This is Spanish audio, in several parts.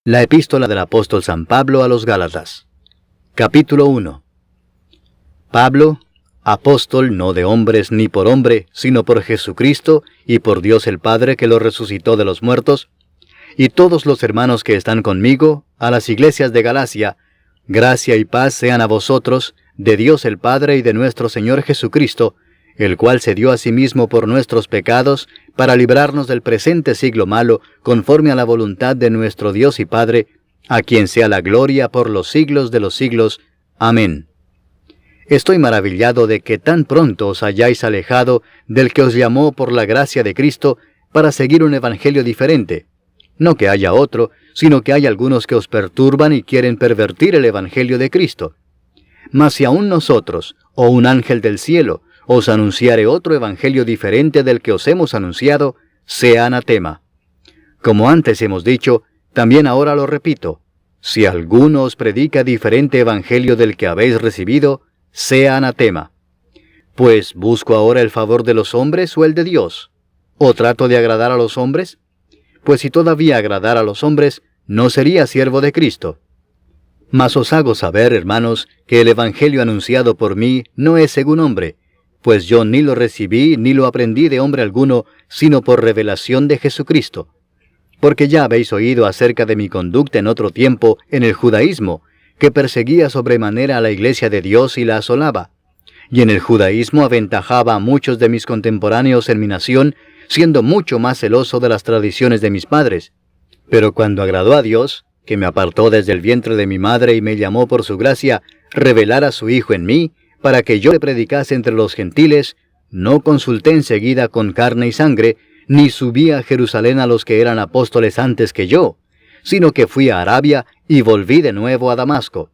La epístola del apóstol San Pablo a los Gálatas. Capítulo 1. Pablo, apóstol no de hombres ni por hombre, sino por Jesucristo y por Dios el Padre que lo resucitó de los muertos, y todos los hermanos que están conmigo, a las iglesias de Galacia, gracia y paz sean a vosotros, de Dios el Padre y de nuestro Señor Jesucristo, el cual se dio a sí mismo por nuestros pecados, para librarnos del presente siglo malo, conforme a la voluntad de nuestro Dios y Padre, a quien sea la gloria por los siglos de los siglos. Amén. Estoy maravillado de que tan pronto os hayáis alejado del que os llamó por la gracia de Cristo para seguir un evangelio diferente. No que haya otro, sino que hay algunos que os perturban y quieren pervertir el evangelio de Cristo. Mas si aún nosotros, o un ángel del cielo, os anunciare otro evangelio diferente del que os hemos anunciado, sea anatema. Como antes hemos dicho, también ahora lo repito, si alguno os predica diferente evangelio del que habéis recibido, sea anatema. Pues, ¿busco ahora el favor de los hombres o el de Dios? ¿O trato de agradar a los hombres? Pues si todavía agradara a los hombres, no sería siervo de Cristo. Mas os hago saber, hermanos, que el evangelio anunciado por mí no es según hombre, pues yo ni lo recibí ni lo aprendí de hombre alguno, sino por revelación de Jesucristo. Porque ya habéis oído acerca de mi conducta en otro tiempo en el judaísmo, que perseguía sobremanera a la iglesia de Dios y la asolaba. Y en el judaísmo aventajaba a muchos de mis contemporáneos en mi nación, siendo mucho más celoso de las tradiciones de mis padres. Pero cuando agradó a Dios, que me apartó desde el vientre de mi madre y me llamó por su gracia, revelar a su Hijo en mí, para que yo le predicase entre los gentiles, no consulté enseguida con carne y sangre, ni subí a Jerusalén a los que eran apóstoles antes que yo, sino que fui a Arabia y volví de nuevo a Damasco.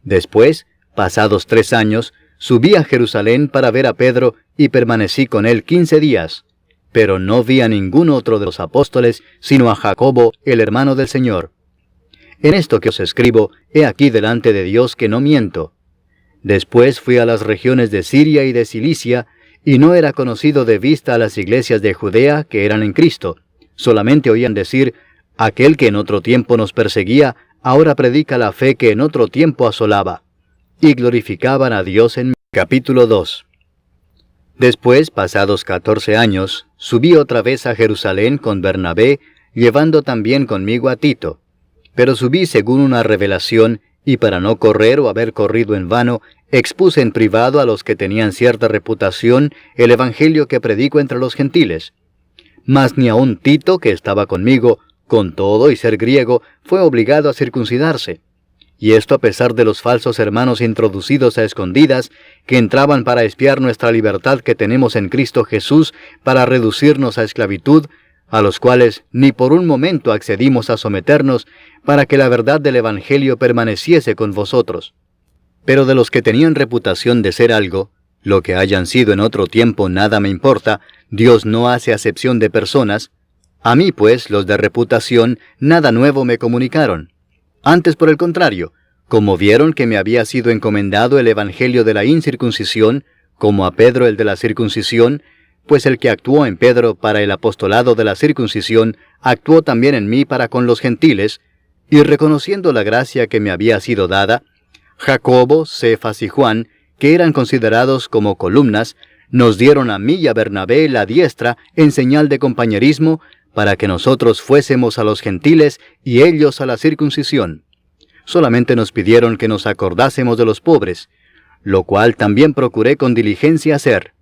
Después, pasados 3 años, subí a Jerusalén para ver a Pedro y permanecí con él 15 días, pero no vi a ningún otro de los apóstoles, sino a Jacobo, el hermano del Señor. En esto que os escribo, he aquí delante de Dios que no miento. Después fui a las regiones de Siria y de Cilicia, y no era conocido de vista a las iglesias de Judea que eran en Cristo. Solamente oían decir, aquel que en otro tiempo nos perseguía, ahora predica la fe que en otro tiempo asolaba. Y glorificaban a Dios en mí. Capítulo 2. Después, pasados 14 años, subí otra vez a Jerusalén con Bernabé, llevando también conmigo a Tito. Pero subí según una revelación, y para no correr o haber corrido en vano, expuse en privado a los que tenían cierta reputación el evangelio que predico entre los gentiles. Mas ni aun Tito, que estaba conmigo, con todo y ser griego, fue obligado a circuncidarse. Y esto a pesar de los falsos hermanos introducidos a escondidas, que entraban para espiar nuestra libertad que tenemos en Cristo Jesús, para reducirnos a esclavitud, a los cuales ni por un momento accedimos a someternos, para que la verdad del evangelio permaneciese con vosotros. Pero de los que tenían reputación de ser algo, lo que hayan sido en otro tiempo nada me importa, Dios no hace acepción de personas. A mí, pues, los de reputación, nada nuevo me comunicaron. Antes, por el contrario, como vieron que me había sido encomendado el evangelio de la incircuncisión, como a Pedro el de la circuncisión, pues el que actuó en Pedro para el apostolado de la circuncisión, actuó también en mí para con los gentiles, y reconociendo la gracia que me había sido dada, Jacobo, Cefas y Juan, que eran considerados como columnas, nos dieron a mí y a Bernabé la diestra en señal de compañerismo, para que nosotros fuésemos a los gentiles y ellos a la circuncisión. Solamente nos pidieron que nos acordásemos de los pobres, lo cual también procuré con diligencia hacer.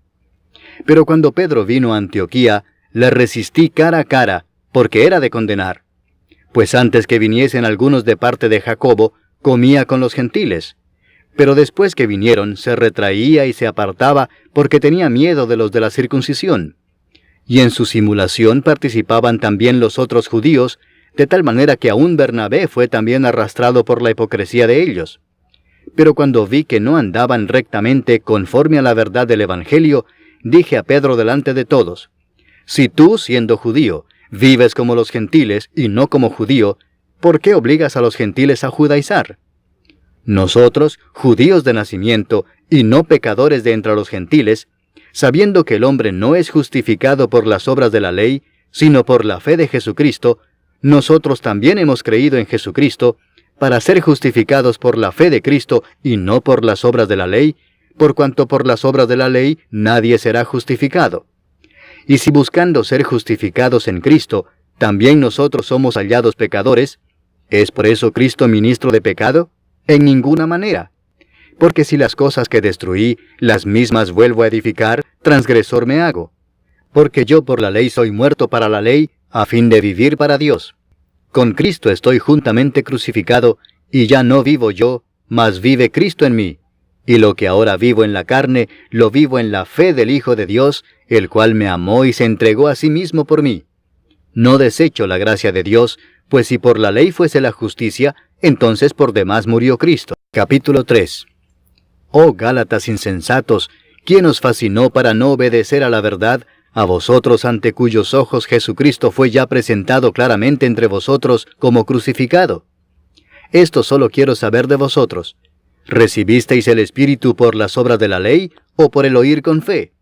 Pero cuando Pedro vino a Antioquía, le resistí cara a cara, porque era de condenar. Pues antes que viniesen algunos de parte de Jacobo, comía con los gentiles. Pero después que vinieron, se retraía y se apartaba, porque tenía miedo de los de la circuncisión. Y en su simulación participaban también los otros judíos, de tal manera que aún Bernabé fue también arrastrado por la hipocresía de ellos. Pero cuando vi que no andaban rectamente conforme a la verdad del evangelio, dije a Pedro delante de todos, si tú, siendo judío, vives como los gentiles y no como judío, ¿por qué obligas a los gentiles a judaizar? Nosotros, judíos de nacimiento y no pecadores de entre los gentiles, sabiendo que el hombre no es justificado por las obras de la ley, sino por la fe de Jesucristo, nosotros también hemos creído en Jesucristo para ser justificados por la fe de Cristo y no por las obras de la ley, por cuanto por las obras de la ley nadie será justificado. Y si buscando ser justificados en Cristo, también nosotros somos hallados pecadores, ¿es por eso Cristo ministro de pecado? En ninguna manera. Porque si las cosas que destruí, las mismas vuelvo a edificar, transgresor me hago. Porque yo por la ley soy muerto para la ley, a fin de vivir para Dios. Con Cristo estoy juntamente crucificado, y ya no vivo yo, mas vive Cristo en mí. Y lo que ahora vivo en la carne, lo vivo en la fe del Hijo de Dios, el cual me amó y se entregó a sí mismo por mí. No desecho la gracia de Dios, pues si por la ley fuese la justicia, entonces por demás murió Cristo. Capítulo 3. Oh Gálatas insensatos, ¿quién os fascinó para no obedecer a la verdad, a vosotros ante cuyos ojos Jesucristo fue ya presentado claramente entre vosotros como crucificado? Esto solo quiero saber de vosotros. ¿Recibisteis el Espíritu por las obras de la ley o por el oír con fe?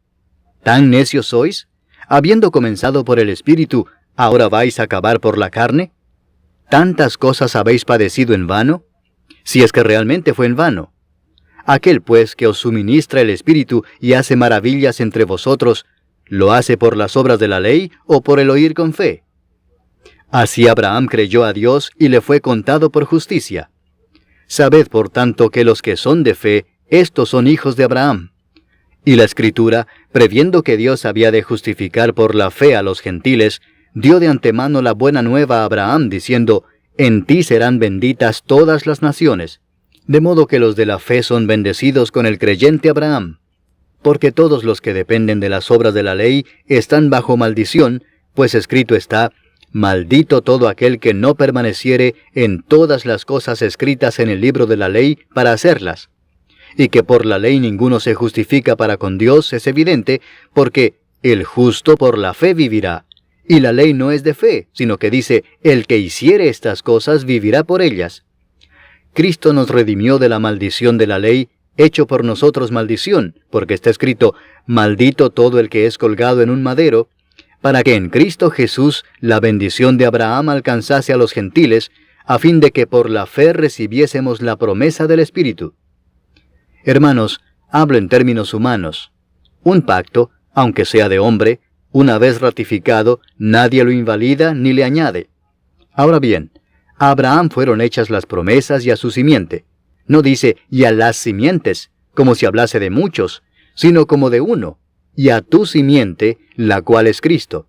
¿Tan necios sois? Habiendo comenzado por el Espíritu, ¿ahora vais a acabar por la carne? ¿Tantas cosas habéis padecido en vano? Si es que realmente fue en vano. Aquel pues que os suministra el Espíritu y hace maravillas entre vosotros, ¿lo hace por las obras de la ley o por el oír con fe? Así Abraham creyó a Dios y le fue contado por justicia. Sabed por tanto que los que son de fe, estos son hijos de Abraham. Y la Escritura, previendo que Dios había de justificar por la fe a los gentiles, dio de antemano la buena nueva a Abraham, diciendo, en ti serán benditas todas las naciones. De modo que los de la fe son bendecidos con el creyente Abraham. Porque todos los que dependen de las obras de la ley están bajo maldición, pues escrito está, maldito todo aquel que no permaneciere en todas las cosas escritas en el libro de la ley para hacerlas. Y que por la ley ninguno se justifica para con Dios es evidente, porque el justo por la fe vivirá. Y la ley no es de fe, sino que dice, el que hiciere estas cosas vivirá por ellas. Cristo nos redimió de la maldición de la ley, hecho por nosotros maldición, porque está escrito, maldito todo el que es colgado en un madero, para que en Cristo Jesús la bendición de Abraham alcanzase a los gentiles, a fin de que por la fe recibiésemos la promesa del Espíritu. Hermanos, hablo en términos humanos. Un pacto, aunque sea de hombre, una vez ratificado, nadie lo invalida ni le añade. Ahora bien, a Abraham fueron hechas las promesas y a su simiente. No dice, y a las simientes, como si hablase de muchos, sino como de uno, y a tu simiente, la cual es Cristo.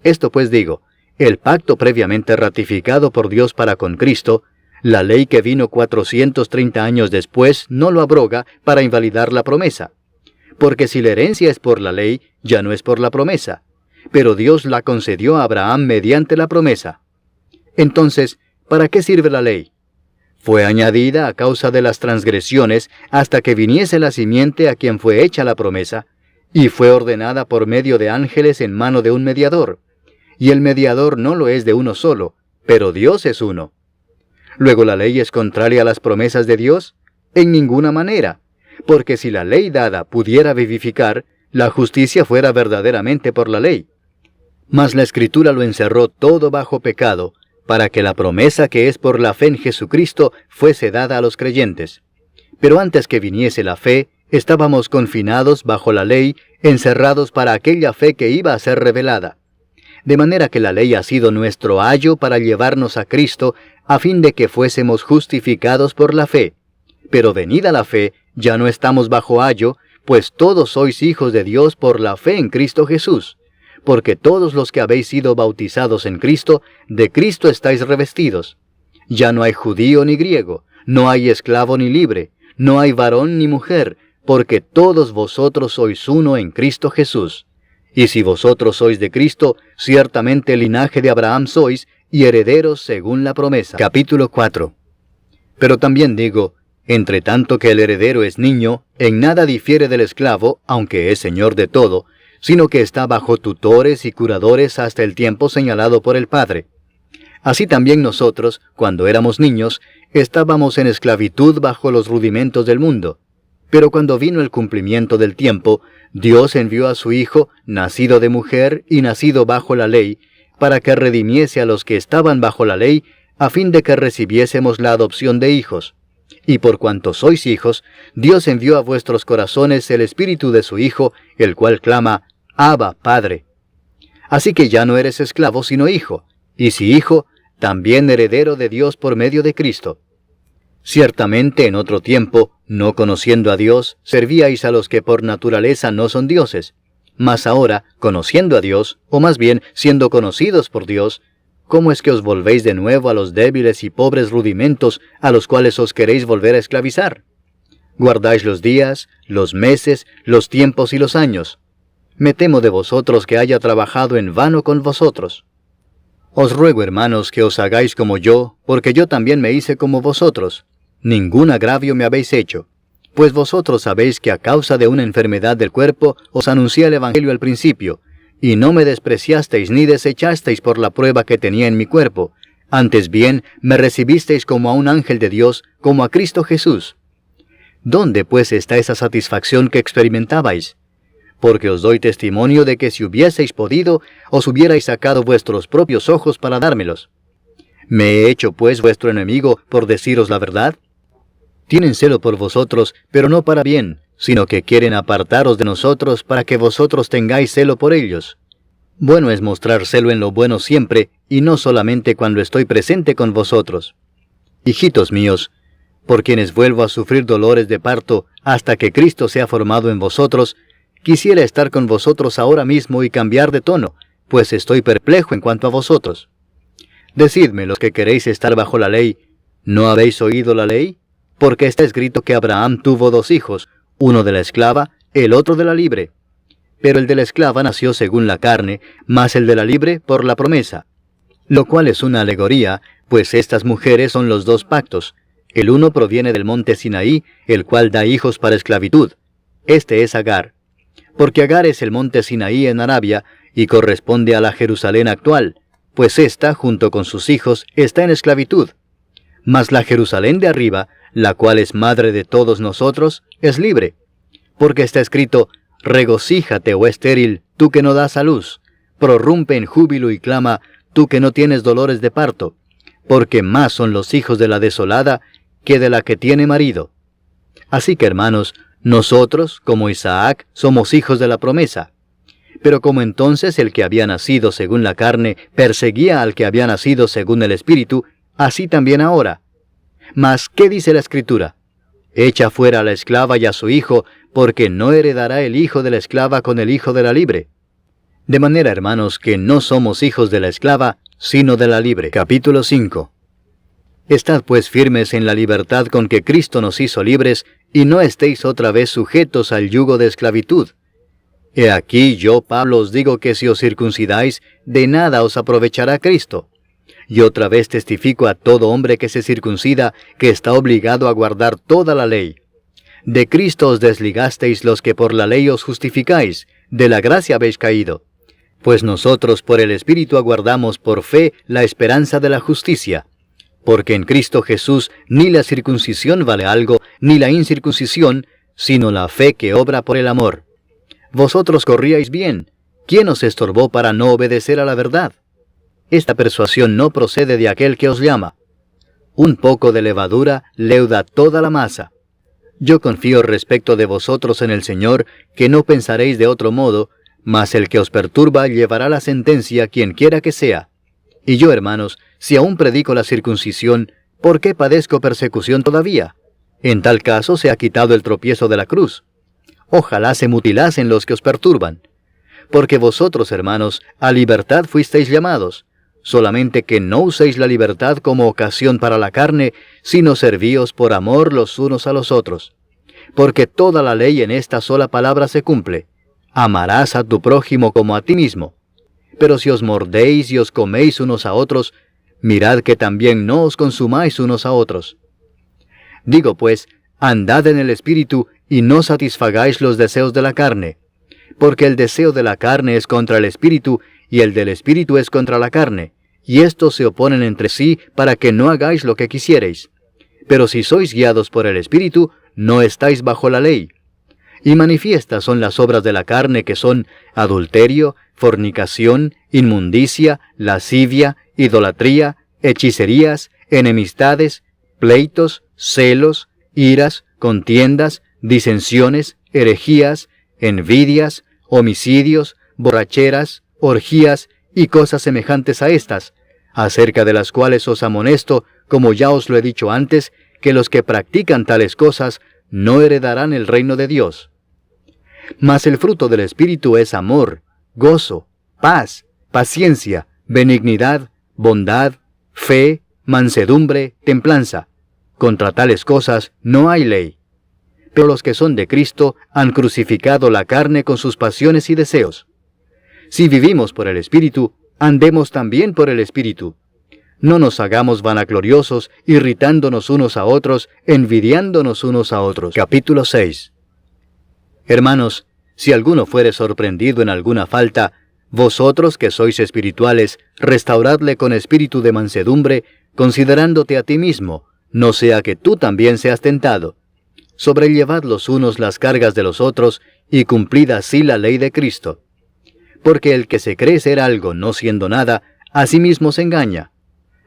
Esto pues digo, el pacto previamente ratificado por Dios para con Cristo, la ley que vino 430 años después no lo abroga para invalidar la promesa. Porque si la herencia es por la ley, ya no es por la promesa, pero Dios la concedió a Abraham mediante la promesa. Entonces, ¿para qué sirve la ley? Fue añadida a causa de las transgresiones hasta que viniese la simiente a quien fue hecha la promesa, y fue ordenada por medio de ángeles en mano de un mediador. Y el mediador no lo es de uno solo, pero Dios es uno. ¿Luego la ley es contraria a las promesas de Dios? En ninguna manera, porque si la ley dada pudiera vivificar, la justicia fuera verdaderamente por la ley. Mas la Escritura lo encerró todo bajo pecado, para que la promesa que es por la fe en Jesucristo fuese dada a los creyentes. Pero antes que viniese la fe, estábamos confinados bajo la ley, encerrados para aquella fe que iba a ser revelada. De manera que la ley ha sido nuestro ayo para llevarnos a Cristo, a fin de que fuésemos justificados por la fe. Pero venida la fe, ya no estamos bajo ayo, pues todos sois hijos de Dios por la fe en Cristo Jesús. Porque todos los que habéis sido bautizados en Cristo, de Cristo estáis revestidos. Ya no hay judío ni griego, no hay esclavo ni libre, no hay varón ni mujer, porque todos vosotros sois uno en Cristo Jesús. Y si vosotros sois de Cristo, ciertamente el linaje de Abraham sois, y herederos según la promesa. Capítulo 4. Pero también digo, entre tanto que el heredero es niño, en nada difiere del esclavo, aunque es señor de todo, sino que está bajo tutores y curadores hasta el tiempo señalado por el Padre. Así también nosotros, cuando éramos niños, estábamos en esclavitud bajo los rudimentos del mundo. Pero cuando vino el cumplimiento del tiempo, Dios envió a su Hijo, nacido de mujer y nacido bajo la ley, para que redimiese a los que estaban bajo la ley, a fin de que recibiésemos la adopción de hijos. Y por cuanto sois hijos, Dios envió a vuestros corazones el Espíritu de su Hijo, el cual clama, Abba, Padre. Así que ya no eres esclavo, sino hijo, y si hijo, también heredero de Dios por medio de Cristo. Ciertamente en otro tiempo, no conociendo a Dios, servíais a los que por naturaleza no son dioses. Mas ahora, conociendo a Dios, o más bien siendo conocidos por Dios, ¿cómo es que os volvéis de nuevo a los débiles y pobres rudimentos a los cuales os queréis volver a esclavizar? Guardáis los días, los meses, los tiempos y los años. Me temo de vosotros que haya trabajado en vano con vosotros. Os ruego, hermanos, que os hagáis como yo, porque yo también me hice como vosotros. Ningún agravio me habéis hecho, pues vosotros sabéis que a causa de una enfermedad del cuerpo os anuncié el Evangelio al principio, y no me despreciasteis ni desechasteis por la prueba que tenía en mi cuerpo. Antes bien, me recibisteis como a un ángel de Dios, como a Cristo Jesús. ¿Dónde pues está esa satisfacción que experimentabais? Porque os doy testimonio de que si hubieseis podido, os hubierais sacado vuestros propios ojos para dármelos. ¿Me he hecho pues vuestro enemigo por deciros la verdad? Tienen celo por vosotros, pero no para bien, sino que quieren apartaros de nosotros para que vosotros tengáis celo por ellos. Bueno es mostrar celo en lo bueno siempre, y no solamente cuando estoy presente con vosotros. Hijitos míos, por quienes vuelvo a sufrir dolores de parto hasta que Cristo sea formado en vosotros, quisiera estar con vosotros ahora mismo y cambiar de tono, pues estoy perplejo en cuanto a vosotros. Decidme, los que queréis estar bajo la ley, ¿no habéis oído la ley? Porque está escrito que Abraham tuvo 2 hijos, uno de la esclava, el otro de la libre. Pero el de la esclava nació según la carne, mas el de la libre por la promesa. Lo cual es una alegoría, pues estas mujeres son los 2 pactos. El uno proviene del monte Sinaí, el cual da hijos para esclavitud. Este es Agar. Porque Agar es el monte Sinaí en Arabia, y corresponde a la Jerusalén actual, pues ésta, junto con sus hijos, está en esclavitud. Mas la Jerusalén de arriba, la cual es madre de todos nosotros, es libre. Porque está escrito, regocíjate, oh estéril, tú que no das a luz, prorrumpe en júbilo y clama, tú que no tienes dolores de parto, porque más son los hijos de la desolada que de la que tiene marido. Así que, hermanos, nosotros, como Isaac, somos hijos de la promesa. Pero como entonces el que había nacido según la carne perseguía al que había nacido según el Espíritu, así también ahora. Mas, ¿qué dice la Escritura? Echa fuera a la esclava y a su hijo, porque no heredará el hijo de la esclava con el hijo de la libre. De manera, hermanos, que no somos hijos de la esclava, sino de la libre. Capítulo 5. Estad pues firmes en la libertad con que Cristo nos hizo libres, y no estéis otra vez sujetos al yugo de esclavitud. He aquí yo, Pablo, os digo que si os circuncidáis, de nada os aprovechará Cristo. Y otra vez testifico a todo hombre que se circuncida, que está obligado a guardar toda la ley. De Cristo os desligasteis los que por la ley os justificáis, de la gracia habéis caído. Pues nosotros por el Espíritu aguardamos por fe la esperanza de la justicia. Porque en Cristo Jesús ni la circuncisión vale algo, ni la incircuncisión, sino la fe que obra por el amor. Vosotros corríais bien. ¿Quién os estorbó para no obedecer a la verdad? Esta persuasión no procede de aquel que os llama. Un poco de levadura leuda toda la masa. Yo confío respecto de vosotros en el Señor, que no pensaréis de otro modo, mas el que os perturba llevará la sentencia quien quiera que sea. Y yo, hermanos, si aún predico la circuncisión, ¿por qué padezco persecución todavía? En tal caso se ha quitado el tropiezo de la cruz. Ojalá se mutilasen los que os perturban. Porque vosotros, hermanos, a libertad fuisteis llamados, solamente que no uséis la libertad como ocasión para la carne, sino servíos por amor los unos a los otros. Porque toda la ley en esta sola palabra se cumple: amarás a tu prójimo como a ti mismo. Pero si os mordéis y os coméis unos a otros, mirad que también no os consumáis unos a otros. Digo pues, andad en el Espíritu, y no satisfagáis los deseos de la carne. Porque el deseo de la carne es contra el Espíritu, y el del Espíritu es contra la carne, y estos se oponen entre sí para que no hagáis lo que quisiereis. Pero si sois guiados por el Espíritu, no estáis bajo la ley. Y manifiestas son las obras de la carne, que son adulterio, fornicación, inmundicia, lascivia, idolatría, hechicerías, enemistades, pleitos, celos, iras, contiendas, disensiones, herejías, envidias, homicidios, borracheras, orgías y cosas semejantes a estas, acerca de las cuales os amonesto, como ya os lo he dicho antes, que los que practican tales cosas no heredarán el reino de Dios. Mas el fruto del Espíritu es amor, gozo, paz, paciencia, benignidad, bondad, fe, mansedumbre, templanza. Contra tales cosas no hay ley. Pero los que son de Cristo han crucificado la carne con sus pasiones y deseos. Si vivimos por el Espíritu, andemos también por el Espíritu. No nos hagamos vanagloriosos, irritándonos unos a otros, envidiándonos unos a otros. Capítulo 6. Hermanos, si alguno fuere sorprendido en alguna falta, vosotros que sois espirituales, restauradle con espíritu de mansedumbre, considerándote a ti mismo, no sea que tú también seas tentado. Sobrellevad los unos las cargas de los otros, y cumplid así la ley de Cristo. Porque el que se cree ser algo no siendo nada, a sí mismo se engaña.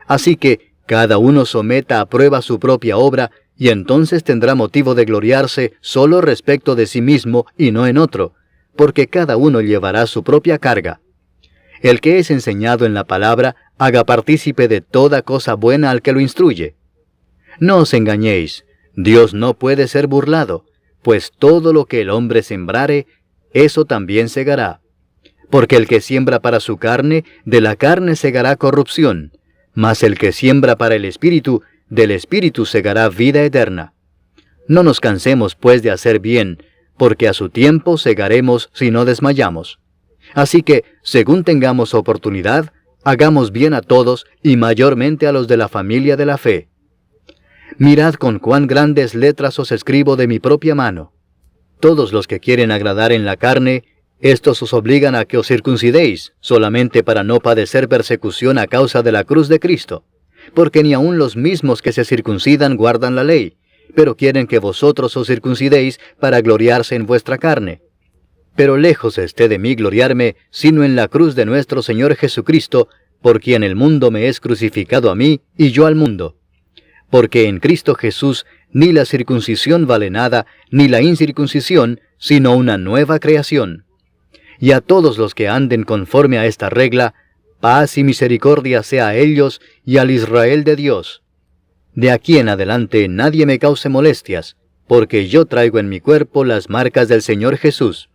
Así que cada uno someta a prueba su propia obra, y entonces tendrá motivo de gloriarse solo respecto de sí mismo y no en otro, porque cada uno llevará su propia carga. El que es enseñado en la palabra, haga partícipe de toda cosa buena al que lo instruye. No os engañéis, Dios no puede ser burlado, pues todo lo que el hombre sembrare, eso también segará. Porque el que siembra para su carne, de la carne segará corrupción, mas el que siembra para el Espíritu, del Espíritu segará vida eterna. No nos cansemos pues de hacer bien, porque a su tiempo segaremos si no desmayamos. Así que, según tengamos oportunidad, hagamos bien a todos y mayormente a los de la familia de la fe. Mirad con cuán grandes letras os escribo de mi propia mano. Todos los que quieren agradar en la carne, estos os obligan a que os circuncidéis, solamente para no padecer persecución a causa de la cruz de Cristo. Porque ni aun los mismos que se circuncidan guardan la ley, pero quieren que vosotros os circuncidéis para gloriarse en vuestra carne. Pero lejos esté de mí gloriarme, sino en la cruz de nuestro Señor Jesucristo, por quien el mundo me es crucificado a mí, y yo al mundo. Porque en Cristo Jesús ni la circuncisión vale nada, ni la incircuncisión, sino una nueva creación. Y a todos los que anden conforme a esta regla, paz y misericordia sea a ellos y al Israel de Dios. De aquí en adelante nadie me cause molestias, porque yo traigo en mi cuerpo las marcas del Señor Jesús.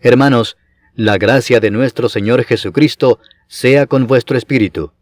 Hermanos, la gracia de nuestro Señor Jesucristo sea con vuestro espíritu.